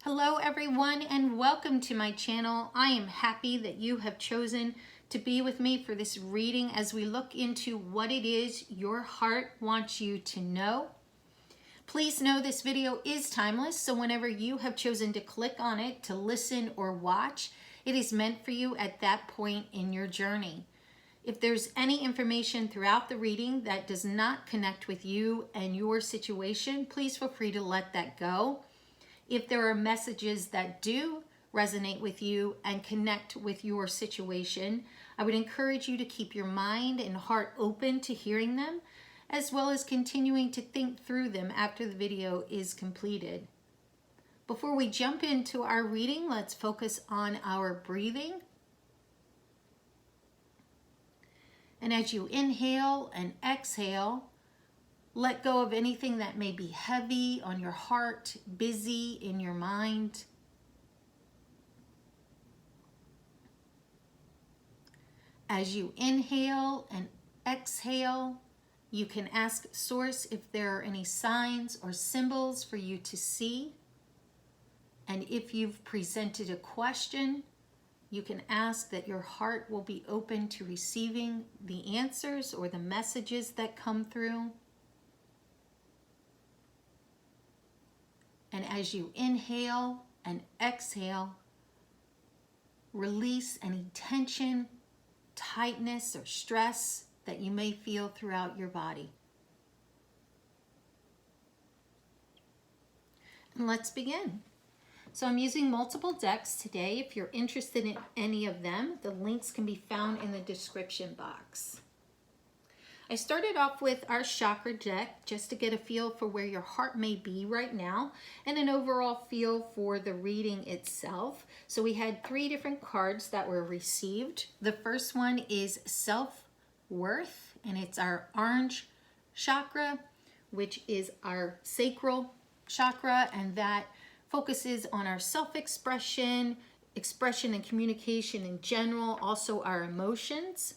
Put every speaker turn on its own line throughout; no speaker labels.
Hello everyone and welcome to my channel. I am happy that you have chosen to be with me for this reading as we look into what it is your heart wants you to know. Please know this video is timeless, so whenever you have chosen to click on it to listen or watch, it is meant for you at that point in your journey. If there's any information throughout the reading that does not connect with you and your situation, please feel free to let that go. If there are messages that do resonate with you and connect with your situation, I would encourage you to keep your mind and heart open to hearing them, as well as continuing to think through them after the video is completed. Before we jump into our reading, let's focus on our breathing. And as you inhale and exhale, let go of anything that may be heavy on your heart, busy in your mind. As you inhale and exhale, you can ask Source if there are any signs or symbols for you to see. And if you've presented a question, you can ask that your heart will be open to receiving the answers or the messages that come through. And as you inhale and exhale, release any tension, tightness, or stress that you may feel throughout your body. And let's begin. So I'm using multiple decks today. If you're interested in any of them, the links can be found in the description box. I started off with our Chakra deck just to get a feel for where your heart may be right now and an overall feel for the reading itself. So we had 3 different cards that were received. The first one is Self-Worth, and it's our orange chakra, which is our sacral chakra, and that focuses on our self-expression, expression and communication in general, also our emotions.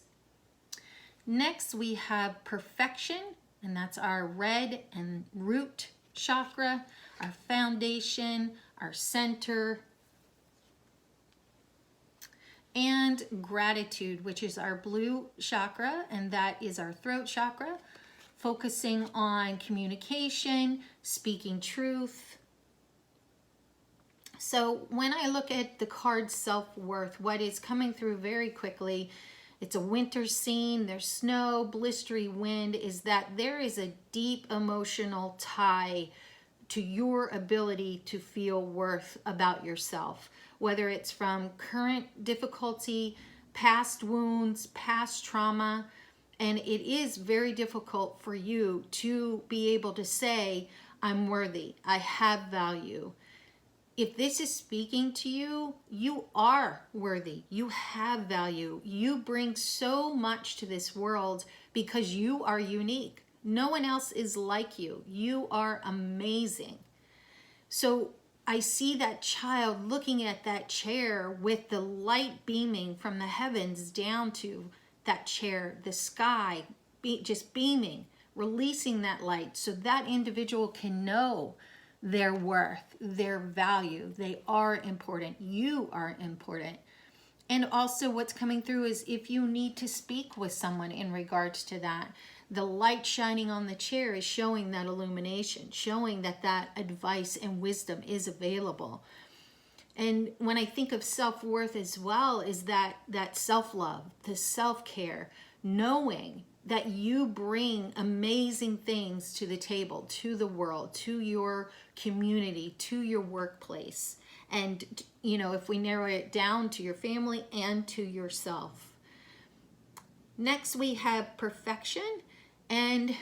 Next, we have Perfection, and that's our red and root chakra, our foundation, our center, and Gratitude, which is our blue chakra, and that is our throat chakra, focusing on communication, speaking truth. So when I look at the card Self-Worth, what is coming through very quickly, it's a winter scene, there's snow, blistery wind, is that there is a deep emotional tie to your ability to feel worth about yourself, whether it's from current difficulty, past wounds, past trauma, and it is very difficult for you to be able to say, I'm worthy, I have value. If this is speaking to you, you are worthy. You have value. You bring so much to this world because you are unique. No one else is like you. You are amazing. So I see that child looking at that chair with the light beaming from the heavens down to that chair, the sky, just beaming, releasing that light so that individual can know their worth, their value. They are important. You are important. And also what's coming through is if you need to speak with someone in regards to that, the light shining on the chair is showing that illumination, showing that that advice and wisdom is available. And when I think of self-worth as well, is that self-love, the self-care, knowing that you bring amazing things to the table, to the world, to your community, to your workplace. And, you know, if we narrow it down to your family and to yourself. Next, we have Perfection. And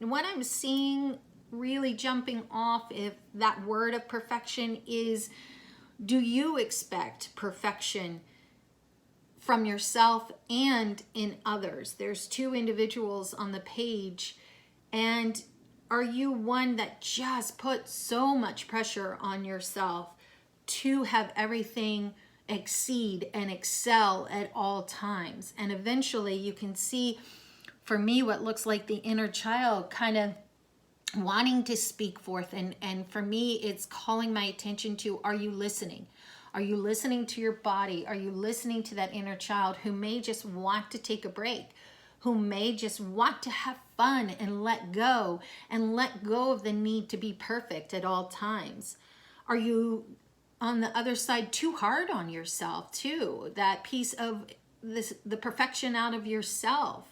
what I'm seeing really jumping off if that word of perfection is, do you expect perfection from yourself and in others? There's 2 individuals on the page, and are you one that just puts so much pressure on yourself to have everything exceed and excel at all times? And eventually you can see, for me, what looks like the inner child kind of wanting to speak forth. And for me, it's calling my attention to, are you listening? Are you listening to your body? Are you listening to that inner child who may just want to take a break, who may just want to have fun and let go of the need to be perfect at all times? Are you, on the other side, too hard on yourself too? That piece of this, the perfection out of yourself.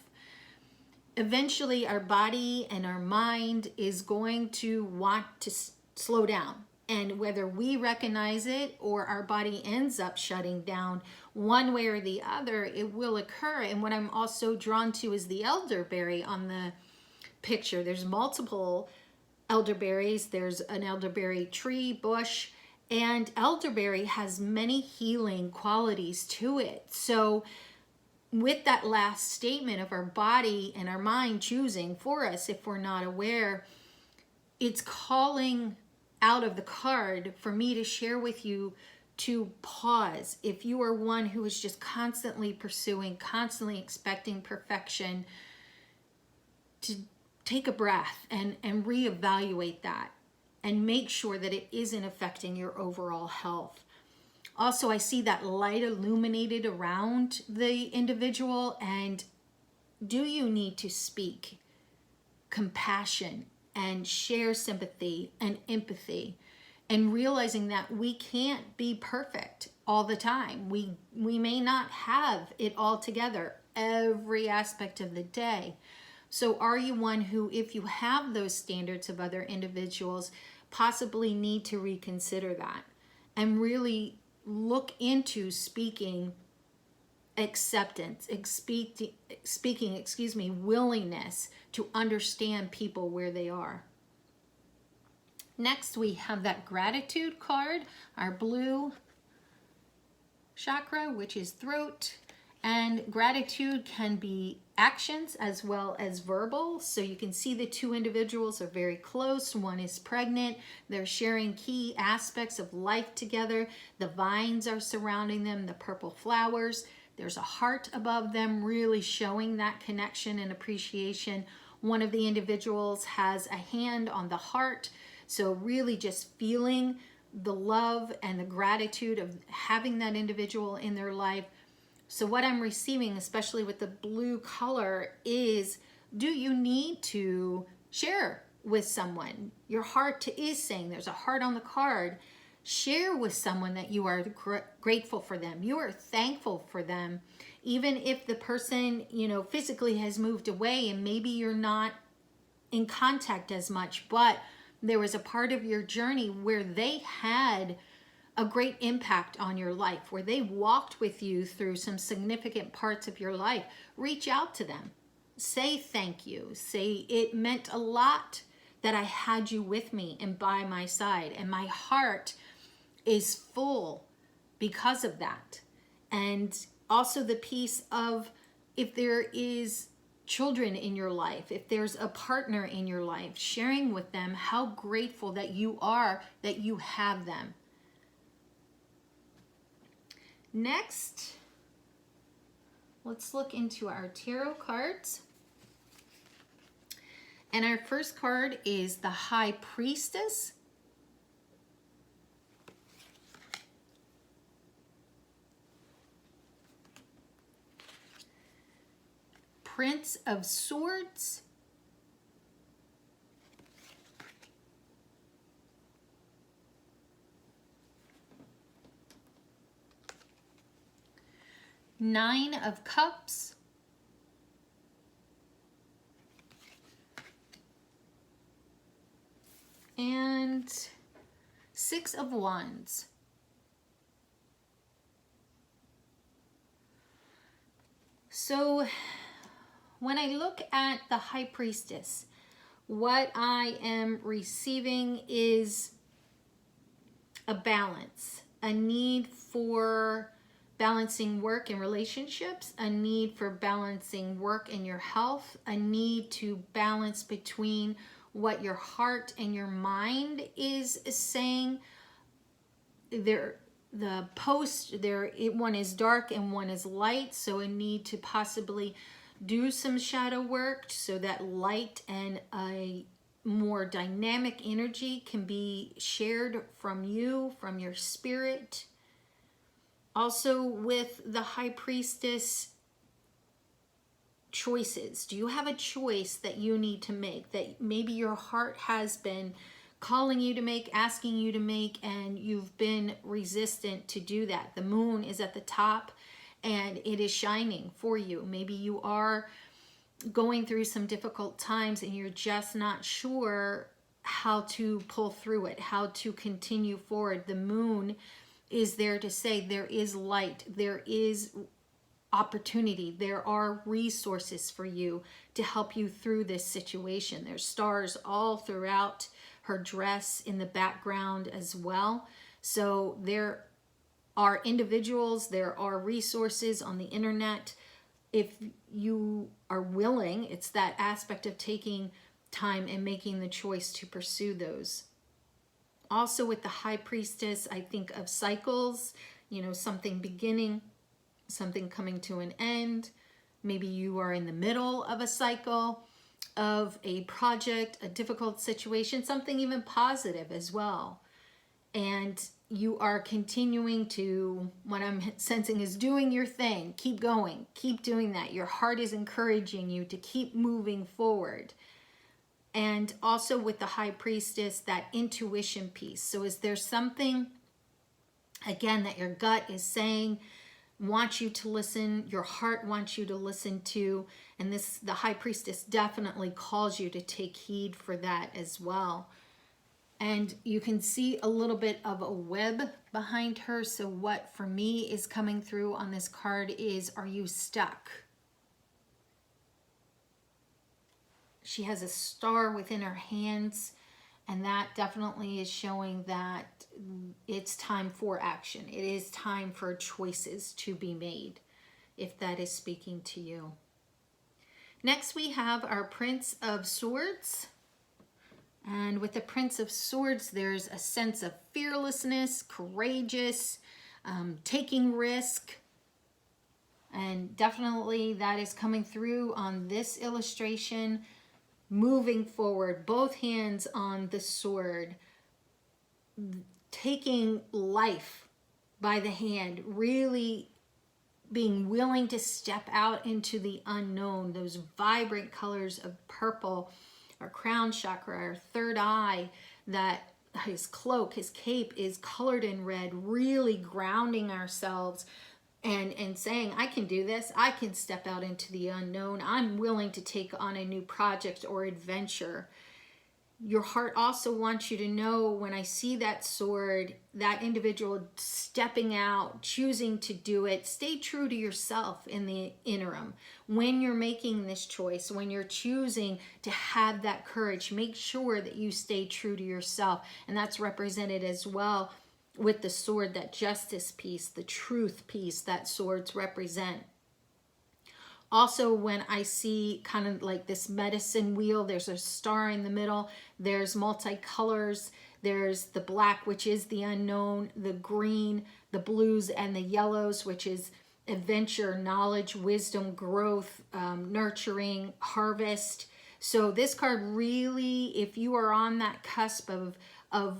Eventually our body and our mind is going to want to slow down. And whether we recognize it or our body ends up shutting down, one way or the other, it will occur. And what I'm also drawn to is the elderberry on the picture. There's multiple elderberries. There's an elderberry tree, bush, and elderberry has many healing qualities to it. So with that last statement of our body and our mind choosing for us, if we're not aware, it's calling out of the card for me to share with you to pause. If you are one who is just constantly pursuing, constantly expecting perfection, to take a breath and reevaluate that and make sure that it isn't affecting your overall health. Also, I see that light illuminated around the individual, and do you need to speak compassion and share sympathy and empathy, and realizing that we can't be perfect all the time. We may not have it all together every aspect of the day. So are you one who, if you have those standards of other individuals, possibly need to reconsider that and really look into speaking acceptance, speaking, willingness to understand people where they are. Next, we have that gratitude card, our blue chakra, which is throat. And gratitude can be actions as well as verbal. So you can see the two individuals are very close. One is pregnant. They're sharing key aspects of life together. The vines are surrounding them, the purple flowers. There's a heart above them, really showing that connection and appreciation. One of the individuals has a hand on the heart. So really just feeling the love and the gratitude of having that individual in their life. So what I'm receiving, especially with the blue color, is, do you need to share with someone? Your heart is saying, there's a heart on the card. Share with someone that you are grateful for them. You are thankful for them. Even if the person, physically has moved away and maybe you're not in contact as much, but there was a part of your journey where they had a great impact on your life, where they walked with you through some significant parts of your life. Reach out to them. Say thank you. Say it meant a lot that I had you with me and by my side, and my heart is full because of that. And also the piece of, if there is children in your life, if there's a partner in your life, sharing with them how grateful that you are that you have them. Next, let's look into our tarot cards. And our first card is the High Priestess. Prince of Swords. Nine of Cups. And Six of Wands. So when I look at the High Priestess, what I am receiving is a balance, a need for balancing work and relationships, a need for balancing work and your health, a need to balance between what your heart and your mind is saying. One is dark and one is light, so a need to possibly do some shadow work so that light and a more dynamic energy can be shared from you, from your spirit. Also with the High Priestess, choices. Do you have a choice that you need to make, that maybe your heart has been calling you to make, asking you to make, and you've been resistant to do that? The moon is at the top and it is shining for you. Maybe you are going through some difficult times and you're just not sure how to pull through it, how to continue forward. The moon is there to say there is light, there is opportunity, there are resources for you to help you through this situation. There's stars all throughout her dress in the background as well. So there are individuals, there are resources on the internet. If you are willing, it's that aspect of taking time and making the choice to pursue those. Also with the High Priestess, I think of cycles, you know, something beginning, something coming to an end. Maybe you are in the middle of a cycle of a project, a difficult situation, something even positive as well. And you are continuing to, what I'm sensing is doing your thing. Keep going, keep doing that. Your heart is encouraging you to keep moving forward. And also with the High Priestess, that intuition piece. So is there something, again, that your gut is saying, wants you to listen, your heart wants you to listen to, and this, the High Priestess definitely calls you to take heed for that as well. And you can see a little bit of a web behind her. So what for me is coming through on this card is, are you stuck? She has a star within her hands, and that definitely is showing that it's time for action. It is time for choices to be made, if that is speaking to you. Next, we have our Prince of Swords. And with the Prince of Swords, there's a sense of fearlessness, courageous, taking risk. And definitely that is coming through on this illustration. Moving forward, both hands on the sword, taking life by the hand, really being willing to step out into the unknown. Those vibrant colors of purple, our crown chakra, our third eye, that his cloak, his cape is colored in red, really grounding ourselves and saying, I can do this. I can step out into the unknown. I'm willing to take on a new project or adventure. Your heart also wants you to know, when I see that sword, that individual stepping out, choosing to do it, stay true to yourself in the interim. When you're making this choice, when you're choosing to have that courage, make sure that you stay true to yourself. And that's represented as well with the sword, that justice piece, the truth piece that swords represent. Also, when I see kind of like this medicine wheel, there's a star in the middle, there's multicolors, there's the black, which is the unknown, the green, the blues, and the yellows, which is adventure, knowledge, wisdom, growth, nurturing, harvest. So this card really, if you are on that cusp of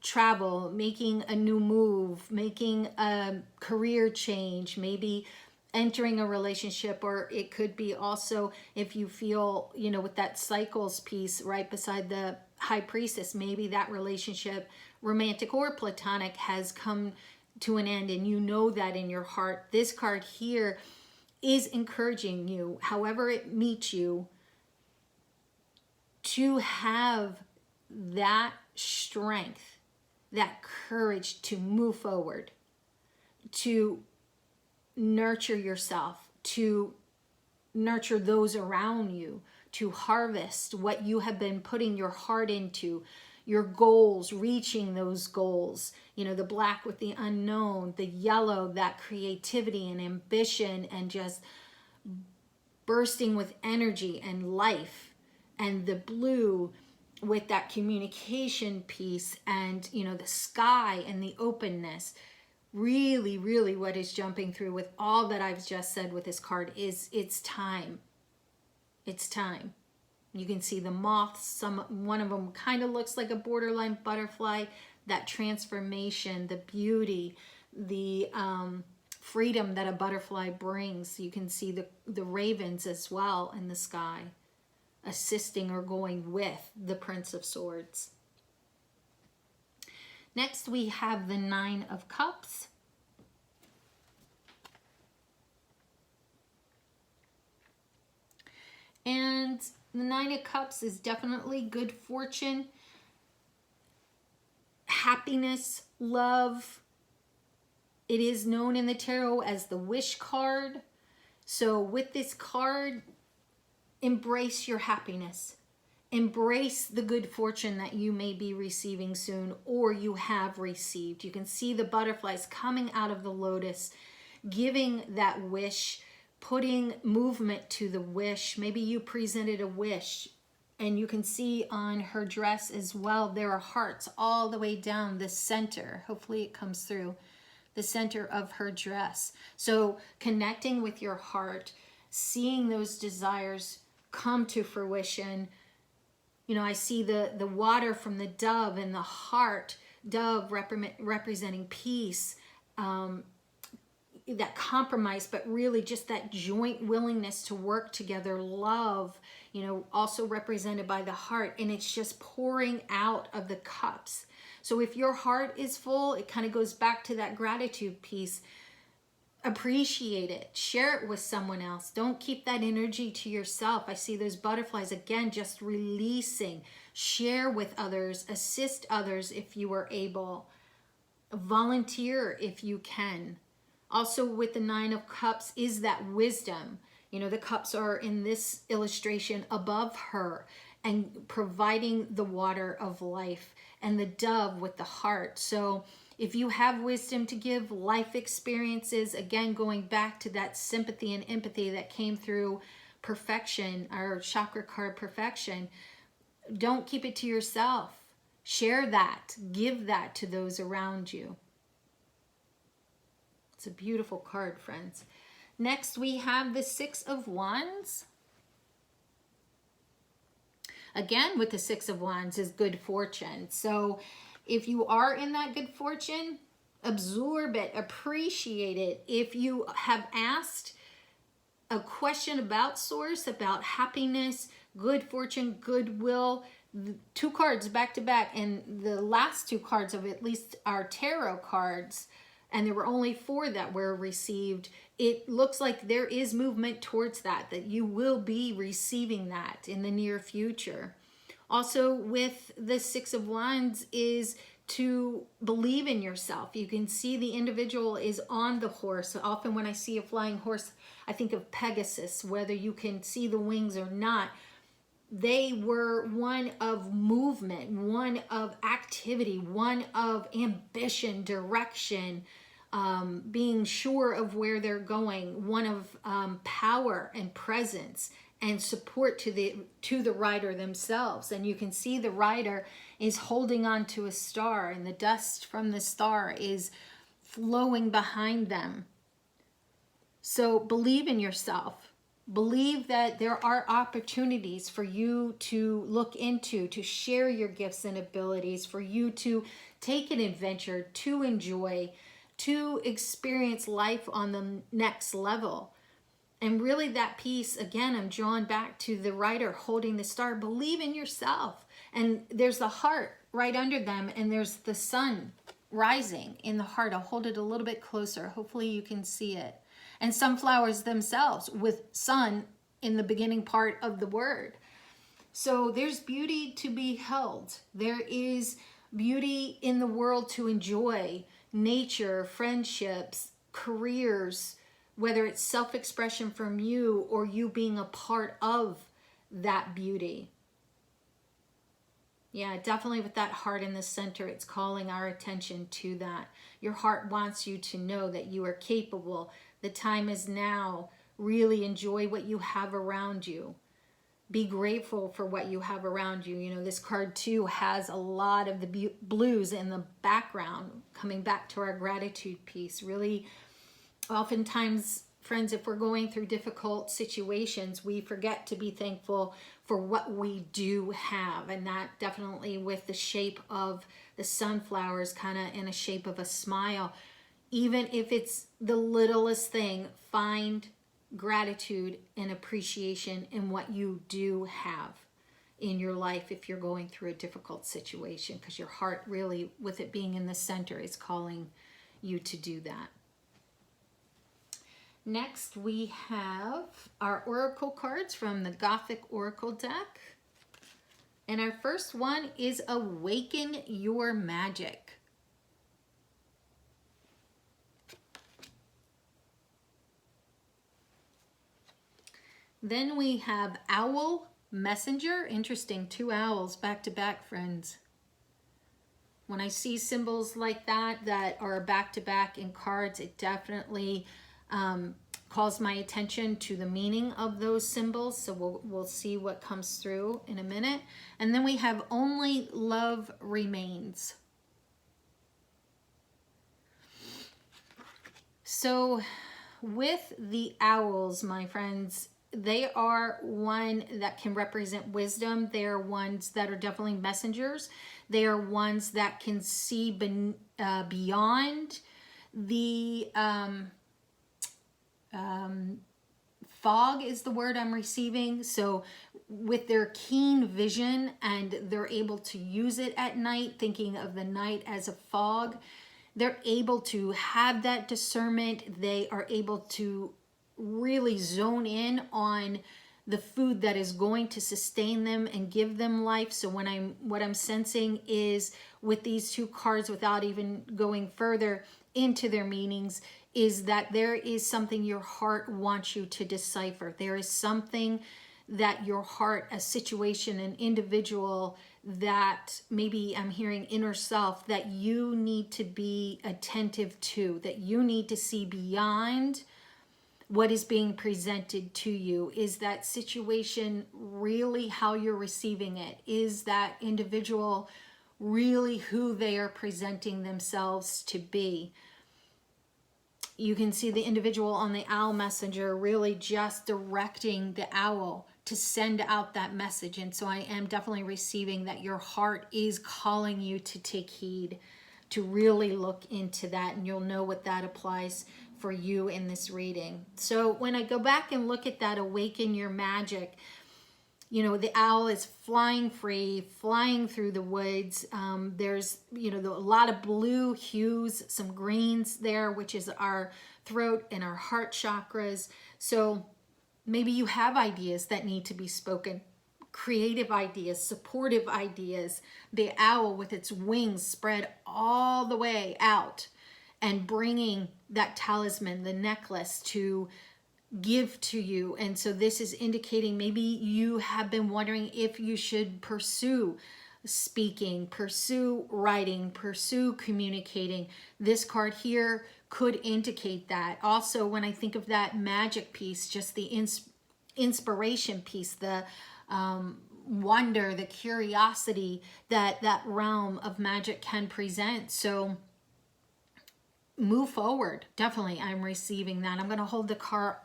travel, making a new move, making a career change, maybe entering a relationship, or it could be also if you feel, you know, with that cycles piece right beside the High Priestess, maybe that relationship, romantic or platonic, has come to an end and you know that in your heart. This card here is encouraging you, however it meets you, to have that strength, that courage to move forward, to nurture yourself, to nurture those around you, to harvest what you have been putting your heart into, your goals, reaching those goals. You know, the black with the unknown, the yellow, that creativity and ambition and just bursting with energy and life, and the blue with that communication piece and, you know, the sky and the openness. Really, really what is jumping through with all that I've just said with this card is it's time. It's time. You can see the moths. One of them kind of looks like a borderline butterfly. That transformation, the beauty, the freedom that a butterfly brings. You can see the ravens as well in the sky, assisting or going with the Prince of Swords. Next, we have the Nine of Cups. And the Nine of Cups is definitely good fortune, happiness, love. It is known in the tarot as the wish card. So with this card, embrace your happiness. Embrace the good fortune that you may be receiving soon or you have received. You can see the butterflies coming out of the lotus, giving that wish, putting movement to the wish. Maybe you presented a wish, and you can see on her dress as well, there are hearts all the way down the center. Hopefully it comes through the center of her dress. So connecting with your heart, seeing those desires come to fruition. You know, I see the water from the dove and the heart, dove representing peace, that compromise, but really just that joint willingness to work together, love, you know, also represented by the heart. And it's just pouring out of the cups. So if your heart is full, it kind of goes back to that gratitude piece. Appreciate it. Share it with someone else. Don't keep that energy to yourself. I see those butterflies again, just releasing. Share with others. Assist others if you are able. Volunteer if you can. Also with the Nine of Cups is that wisdom. You know, the cups are in this illustration above her and providing the water of life, and the dove with the heart. So if you have wisdom to give, life experiences, again, going back to that sympathy and empathy that came through perfection, our chakra card perfection, don't keep it to yourself. Share that. Give that to those around you. It's a beautiful card, friends. Next, we have the Six of Wands. Again, with the Six of Wands is good fortune. So if you are in that good fortune, absorb it, appreciate it. If you have asked a question about source, about happiness, good fortune, goodwill, two cards back to back, and the last two cards of at least our tarot cards, and there were only 4 that were received, it looks like there is movement towards that you will be receiving that in the near future. Also with the Six of Wands is to believe in yourself. You can see the individual is on the horse. Often when I see a flying horse, I think of Pegasus, whether you can see the wings or not. They were one of movement, one of activity, one of ambition, direction, being sure of where they're going, one of power and presence and support to the rider themselves. And you can see the rider is holding on to a star, and the dust from the star is flowing behind them. So believe in yourself. Believe that there are opportunities for you to look into, to share your gifts and abilities, for you to take an adventure, to enjoy, to experience life on the next level. And really that piece, again, I'm drawn back to the rider holding the star. Believe in yourself. And there's the heart right under them, and there's the sun rising in the heart. I'll hold it a little bit closer. Hopefully you can see it. And sunflowers themselves with sun in the beginning part of the word. So there's beauty to be held. There is beauty in the world to enjoy. Nature, friendships, careers, whether it's self-expression from you or you being a part of that beauty. Yeah, definitely with that heart in the center, it's calling our attention to that. Your heart wants you to know that you are capable. The time is now. Really enjoy what you have around you. Be grateful for what you have around you. You know, this card too has a lot of the blues in the background, coming back to our gratitude piece. Really, oftentimes, friends, if we're going through difficult situations, we forget to be thankful for what we do have. And that definitely with the shape of the sunflowers, kind of in a shape of a smile. Even if it's the littlest thing, find gratitude and appreciation in what you do have in your life if you're going through a difficult situation, because your heart really, with it being in the center, is calling you to do that. Next, we have our oracle cards from the Gothic Oracle deck. And our first one is Awaken Your Magic. Then we have Owl Messenger. Interesting, 2 owls back to back, friends. When I see symbols like that that are back to back in cards, it definitely calls my attention to the meaning of those symbols. So we'll see what comes through in a minute. And then we have Only Love Remains. So with the owls, my friends, they are one that can represent wisdom. They are ones that are definitely messengers. They are ones that can see beyond the fog is the word I'm receiving. So with their keen vision, and they're able to use it at night, thinking of the night as a fog, they're able to have that discernment. They are able to really zone in on the food that is going to sustain them and give them life. So what I'm sensing is with these 2 cards, without even going further into their meanings, is that there is something your heart wants you to decipher. There is something that your heart, a situation, an individual, that maybe I'm hearing inner self, that you need to be attentive to, that you need to see beyond what is being presented to you. Is that situation really how you're receiving it? Is that individual really who they are presenting themselves to be? You can see the individual on the owl messenger really just directing the owl to send out that message. And so I am definitely receiving that your heart is calling you to take heed, to really look into that, and you'll know what that applies for you in this reading. So when I go back and look at that Awaken Your Magic, you know, the owl is flying free, flying through the woods. There's, you know, a lot of blue hues, some greens there, which is our throat and our heart chakras. So maybe you have ideas that need to be spoken, creative ideas, supportive ideas. The owl with its wings spread all the way out and bringing that talisman, the necklace, to give to you. And so this is indicating maybe you have been wondering if you should pursue speaking, pursue writing, pursue communicating. This card here could indicate that. Also, when I think of that magic piece, just the inspiration piece, the wonder, the curiosity that that realm of magic can present. So move forward. Definitely, I'm receiving that. I'm going to hold the card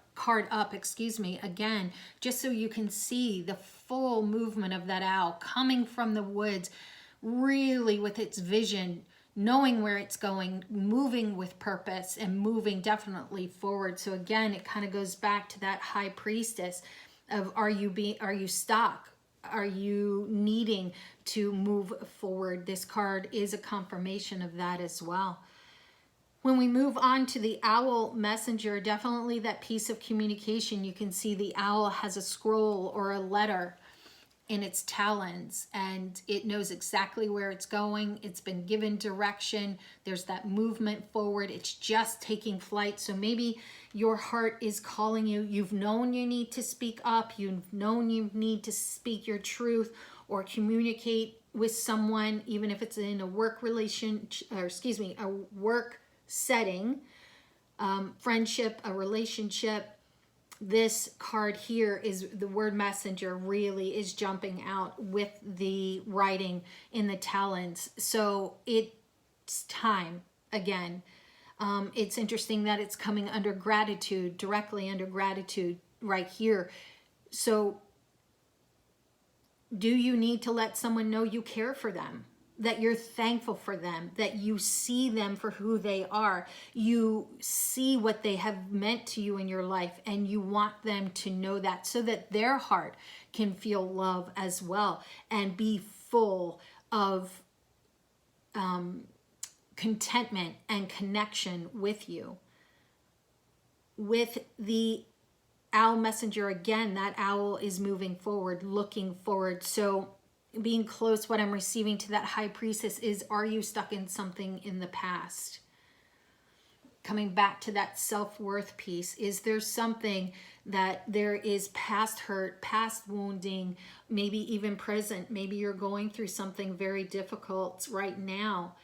up, again, just so you can see the full movement of that owl coming from the woods, really with its vision, knowing where it's going, moving with purpose, and moving definitely forward. So again, it kind of goes back to that high priestess of are you stuck? Are you needing to move forward? This card is a confirmation of that as well. When we move on to the owl messenger, definitely that piece of communication. You can see the owl has a scroll or a letter in its talons, and it knows exactly where it's going. It's been given direction. There's that movement forward. It's just taking flight. So maybe your heart is calling you. You've known you need to speak up. You've known you need to speak your truth or communicate with someone, even if it's in a work a work setting, friendship, a relationship. This card here is the word messenger, really is jumping out with the writing in the talons. So it's time again. It's interesting that it's coming under gratitude, directly under gratitude right here. So Do you need to let someone know you care for them, that you're thankful for them, that you see them for who they are? You see what they have meant to you in your life, and you want them to know that so that their heart can feel love as well and be full of contentment and connection with you. With the owl messenger, again, that owl is moving forward, looking forward. So being close, what I'm receiving to that high priestess is, are you stuck in something in the past? Coming back to that self-worth piece, is there something that there is past hurt, past wounding, maybe even present? Maybe you're going through something very difficult right now,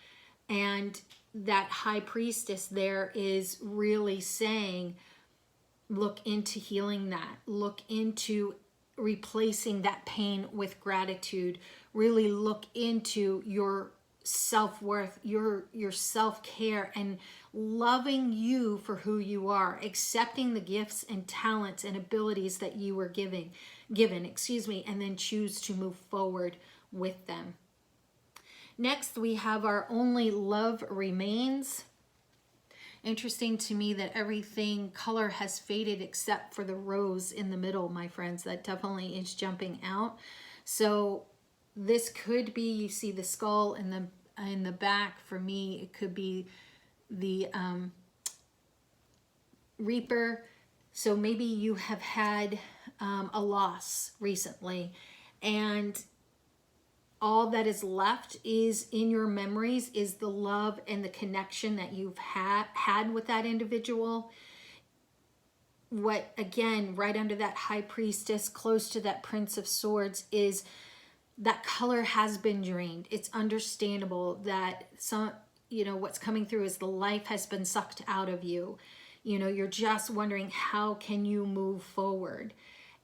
and that high priestess there is really saying, look into healing that. Look into replacing that pain with gratitude. Really look into your self-worth, your self-care, and loving you for who you are, accepting the gifts and talents and abilities that you were given, and then choose to move forward with them. Next, we have our only love remains. Interesting to me that everything color has faded except for the rose in the middle, my friends. That definitely is jumping out. So this could be, you see the skull in the back. For me, it could be the Reaper. So maybe you have had a loss recently, and all that is left is in your memories is the love and the connection that you've had with that individual. What, again, right under that high priestess, close to that Prince of Swords, is that color has been drained. It's understandable that what's coming through is the life has been sucked out of you. You're just wondering, how can you move forward?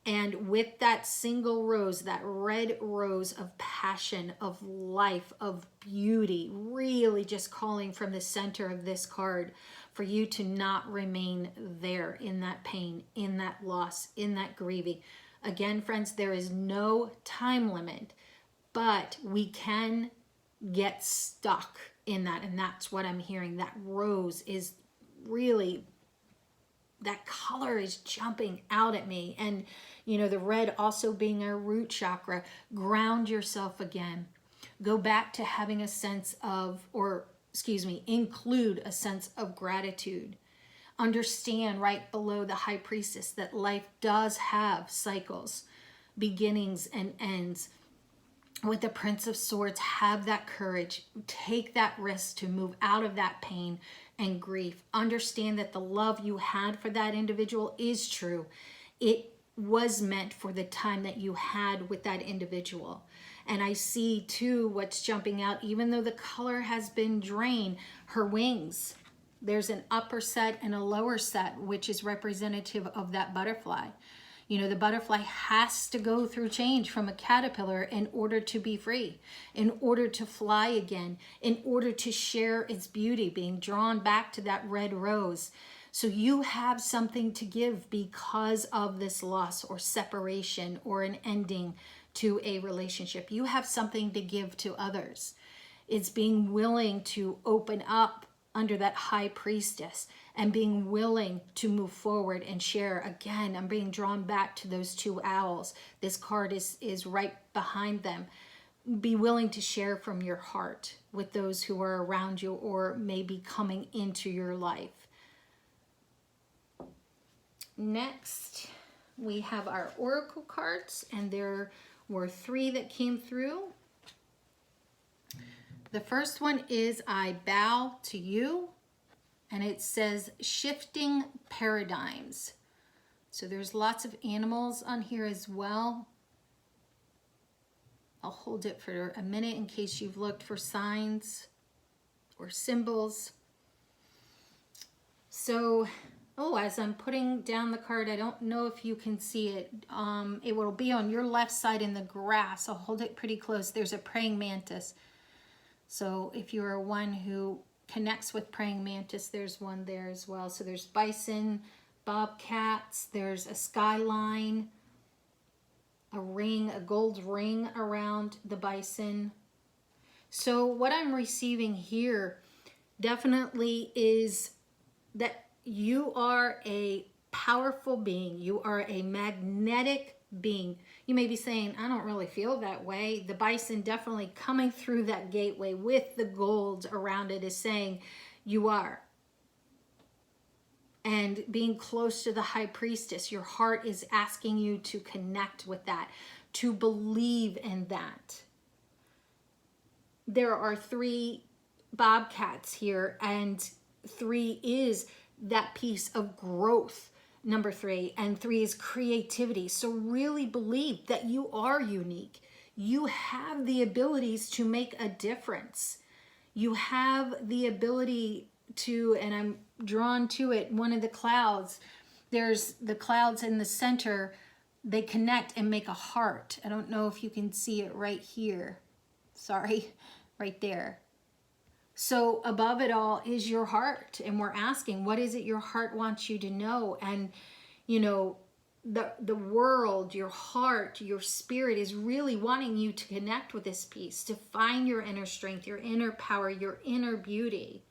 And with that single rose, that red rose of passion, of life, of beauty, really just calling from the center of this card for you to not remain there in that pain, in that loss, in that grieving. Again, friends, there is no time limit, but we can get stuck in that. And that's what I'm hearing. That rose is really, that color is jumping out at me. And the red also being our root chakra. Ground yourself again. Go back to having a sense of, include a sense of gratitude. Understand right below the high priestess that life does have cycles, beginnings and ends. With the Prince of Swords, have that courage. Take that risk to move out of that pain and grief. Understand that the love you had for that individual is true. It was meant for the time that you had with that individual. And I see too what's jumping out, even though the color has been drained, her wings. There's an upper set and a lower set, which is representative of that butterfly. The butterfly has to go through change from a caterpillar in order to be free, in order to fly again, in order to share its beauty, being drawn back to that red rose. So you have something to give because of this loss or separation or an ending to a relationship. You have something to give to others. It's being willing to open up under that high priestess and being willing to move forward and share. Again, I'm being drawn back to those two owls. This card is right behind them. Be willing to share from your heart with those who are around you or maybe coming into your life. Next, we have our oracle cards, and there were 3 that came through. The first one is I bow to you, and it says shifting paradigms. So there's lots of animals on here as well. I'll hold it for a minute in case you've looked for signs or symbols. So, as I'm putting down the card, I don't know if you can see it. It will be on your left side in the grass. I'll hold it pretty close. There's a praying mantis. So if you are one who connects with praying mantis, there's one there as well. So there's bison, bobcats, there's a skyline. a ring, a gold ring around the bison. So what I'm receiving here definitely is that you are a powerful being. You are a magnetic being. You may be saying, I don't really feel that way. The bison definitely coming through that gateway with the gold around it is saying you are. And being close to the high priestess, your heart is asking you to connect with that, to believe in that. There are 3 bobcats here, and 3 is that piece of growth, number 3, and 3 is creativity. So really believe that you are unique. You have the abilities to make a difference. You have the ability to, and I'm drawn to it, one of the clouds, there's the clouds in the center, they connect and make a heart. I don't know if you can see it right here. Sorry, right there. So above it all is your heart, and we're asking, what is it your heart wants you to know? And you know, the world, your heart, your spirit is really wanting you to connect with this piece, to find your inner strength, your inner power, your inner beauty.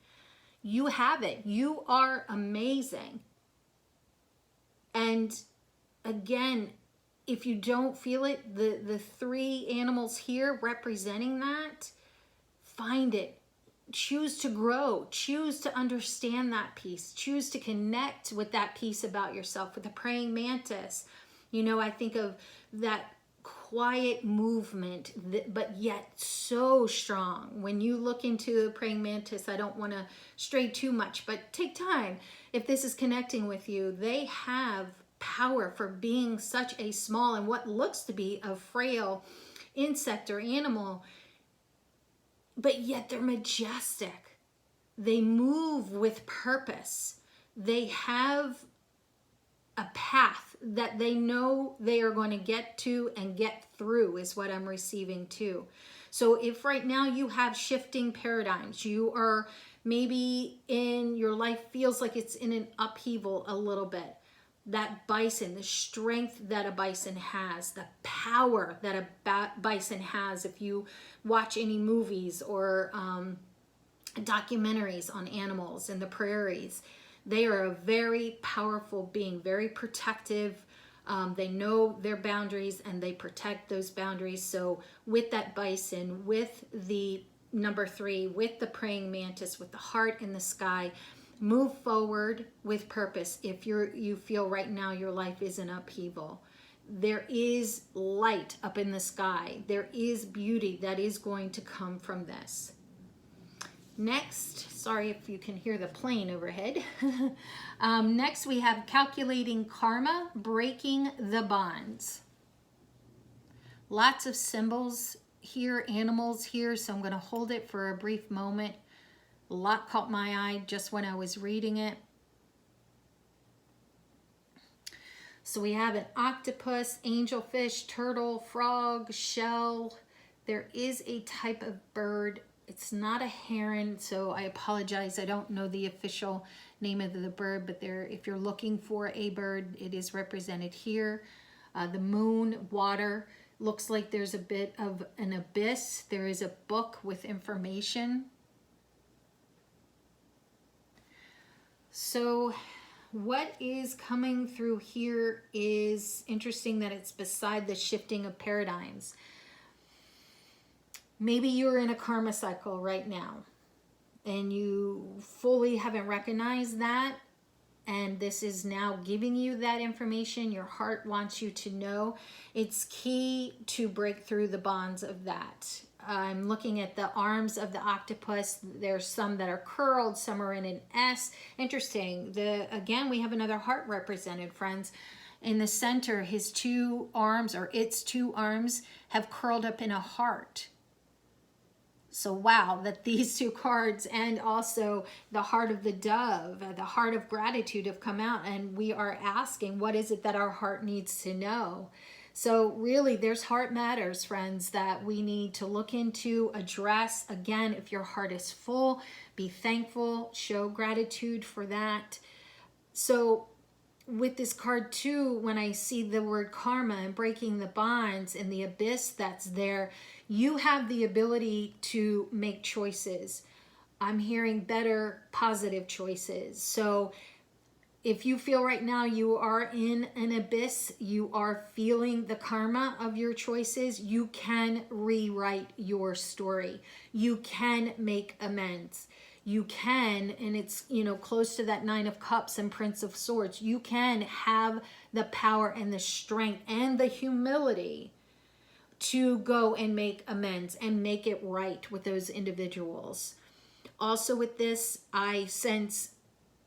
You have it. You are amazing. And again, if you don't feel it, the 3 animals here representing that, find it. Choose to grow. Choose to understand that piece. Choose to connect with that piece about yourself. With the praying mantis, you know, I think of that quiet movement, but yet so strong. When you look into the praying mantis, I don't want to stray too much, but take time. If this is connecting with you, they have power for being such a small and what looks to be a frail insect or animal, but yet they're majestic. They move with purpose. They have a path that they know they are going to get to and get through, is what I'm receiving too. So if right now you have shifting paradigms, you are maybe in your life feels like it's in an upheaval a little bit, that bison, the strength that a bison has, the power that a bison has, if you watch any movies or documentaries on animals in the prairies, they are a very powerful being, very protective. They know their boundaries and they protect those boundaries. So with that bison, with the number 3, with the praying mantis, with the heart in the sky, move forward with purpose. If you feel right now your life is in upheaval, there is light up in the sky. There is beauty that is going to come from this. Next, sorry if you can hear the plane overhead. Next we have calculating karma, breaking the bonds. Lots of symbols here, animals here, so I'm going to hold it for a brief moment. A lot caught my eye just when I was reading it. So we have an octopus, angelfish, turtle, frog, shell. There is a type of bird. It's not a heron, so I apologize. I don't know the official name of the bird, but there, if you're looking for a bird, it is represented here. The moon, water. Looks like there's a bit of an abyss. There is a book with information. So what is coming through here is interesting that it's beside the shifting of paradigms. Maybe you're in a karma cycle right now and you fully haven't recognized that, and this is now giving you that information. Your heart wants you to know. It's key to break through the bonds of that. I'm looking at the arms of the octopus. There's some that are curled, some are in an S. Interesting. Again, we have another heart represented, friends. In the center, his 2 arms, or its 2 arms, have curled up in a heart. So wow, that these 2 cards and also the heart of the dove, the heart of gratitude have come out, and we are asking, what is it that our heart needs to know? So really, there's heart matters, friends, that we need to look into, address. Again, if your heart is full, be thankful, show gratitude for that. So with this card too, when I see the word karma and breaking the bonds and the abyss that's there, you have the ability to make choices. I'm hearing better, positive choices. So if you feel right now you are in an abyss, you are feeling the karma of your choices, you can rewrite your story. You can make amends. You can, and it's, you know, close to that Nine of Cups and Prince of Swords, you can have the power and the strength and the humility to go and make amends and make it right with those individuals. Also with this, I sense,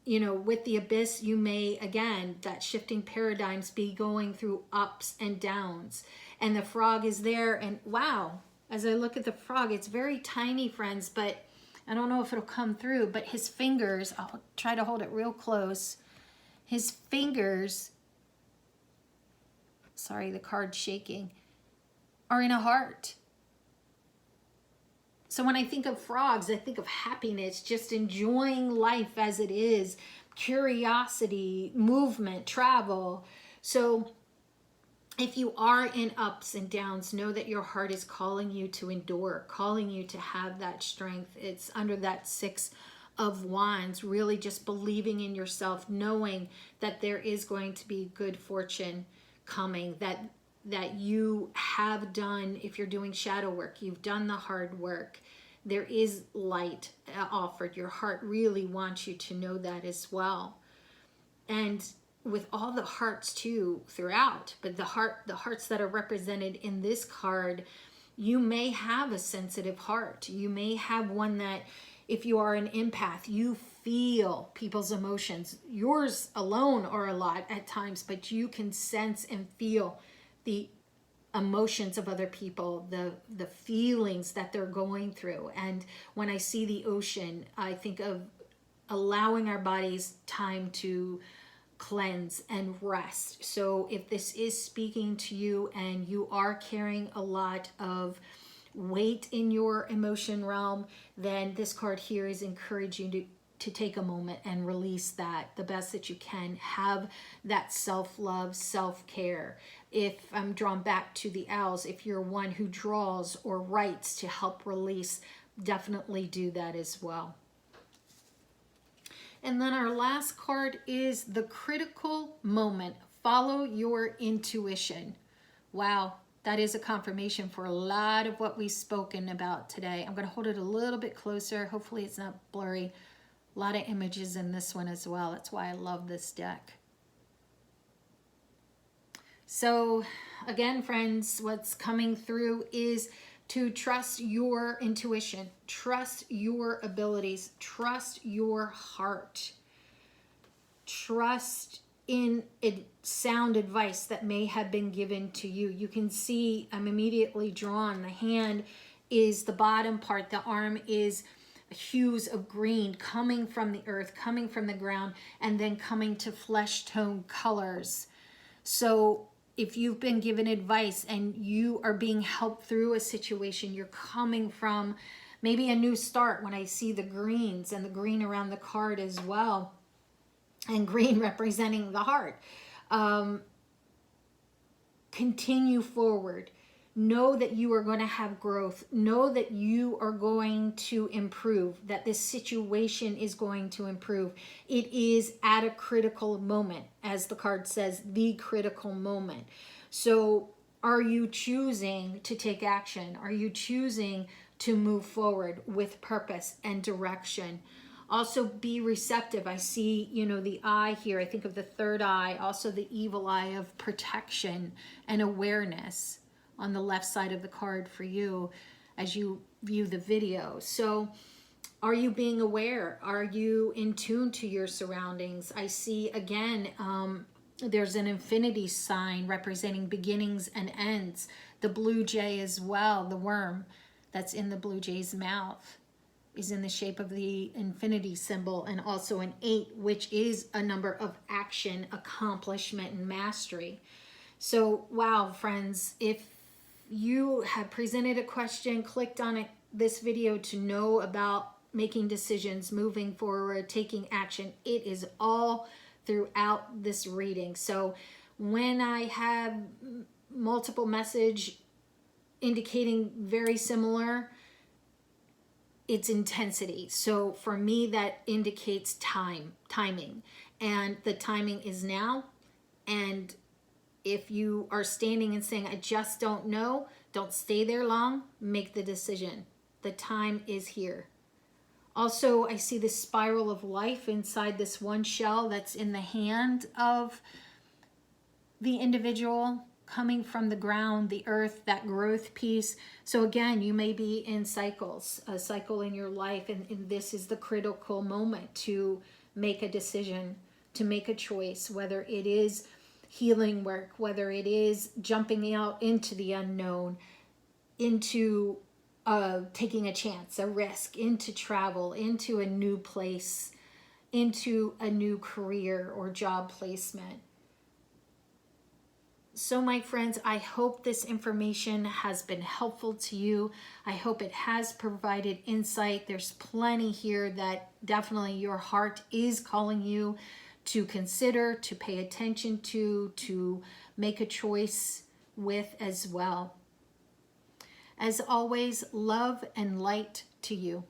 you know, with the abyss, you may, again, that shifting paradigms, be going through ups and downs. And the frog is there, and wow, as I look at the frog, it's very tiny, friends, but I don't know if it'll come through, but his fingers, I'll try to hold it real close. His fingers, sorry, the card's shaking, are in a heart. So when I think of frogs, I think of happiness, just enjoying life as it is, curiosity, movement, travel. So if you are in ups and downs, know that your heart is calling you to endure, calling you to have that strength. It's under that Six of Wands, really just believing in yourself, knowing that there is going to be good fortune coming, that you have done, if you're doing shadow work, you've done the hard work. There is light offered. Your heart really wants you to know that as well. And with all the hearts too throughout, but the hearts that are represented in this card, you may have a sensitive heart. You may have one that, if you are an empath, you feel people's emotions. Yours alone are a lot at times, but you can sense and feel the emotions of other people, the feelings that they're going through. And when I see the ocean, I think of allowing our bodies time to cleanse and rest. So if this is speaking to you and you are carrying a lot of weight in your emotion realm, then this card here is encouraging you to take a moment and release that the best that you can. Have that self-love, self-care. If I'm drawn back to the owls, if you're one who draws or writes to help release, definitely do that as well. And then our last card is the critical moment. Follow your intuition. Wow, that is a confirmation for a lot of what we've spoken about today. I'm going to hold it a little bit closer. Hopefully it's not blurry. A lot of images in this one as well. That's why I love this deck. So again, friends, what's coming through is to trust your intuition, trust your abilities, trust your heart, trust in sound advice that may have been given to you. You can see I'm immediately drawn. The hand is the bottom part, the arm is hues of green coming from the earth, coming from the ground, and then coming to flesh tone colors. So if you've been given advice and you are being helped through a situation, you're coming from maybe a new start. When I see the greens and the green around the card as well, and green representing the heart, continue forward. Know that you are going to have growth. Know that you are going to improve, that this situation is going to improve. It is at a critical moment, as the card says, the critical moment. So are you choosing to take action? Are you choosing to move forward with purpose and direction? Also be receptive. I see, you know, the eye here. I think of the third eye, also the evil eye of protection and awareness on the left side of the card for you as you view the video. So are you being aware? Are you in tune to your surroundings? I see again, there's an infinity sign representing beginnings and ends. The blue jay as well, the worm that's in the blue jay's mouth, is in the shape of the infinity symbol, and also an 8, which is a number of action, accomplishment, and mastery. So wow, friends, if you have presented a question, clicked on this video to know about making decisions, moving forward, taking action, it is all throughout this reading. So when I have multiple message indicating very similar, it's intensity. So for me, that indicates timing, and the timing is now. And if you are standing and saying, I just don't know, don't stay there long, make the decision. The time is here. Also, I see the spiral of life inside this one shell that's in the hand of the individual, coming from the ground, the earth, that growth piece. So again, you may be in cycles, a cycle in your life, and this is the critical moment to make a decision, to make a choice, whether it is healing work, whether it is jumping out into the unknown, into taking a chance, a risk, into travel, into a new place, into a new career or job placement. So my friends, I hope this information has been helpful to you. I hope it has provided insight. There's plenty here that definitely your heart is calling you to consider, to pay attention to make a choice with as well. As always, love and light to you.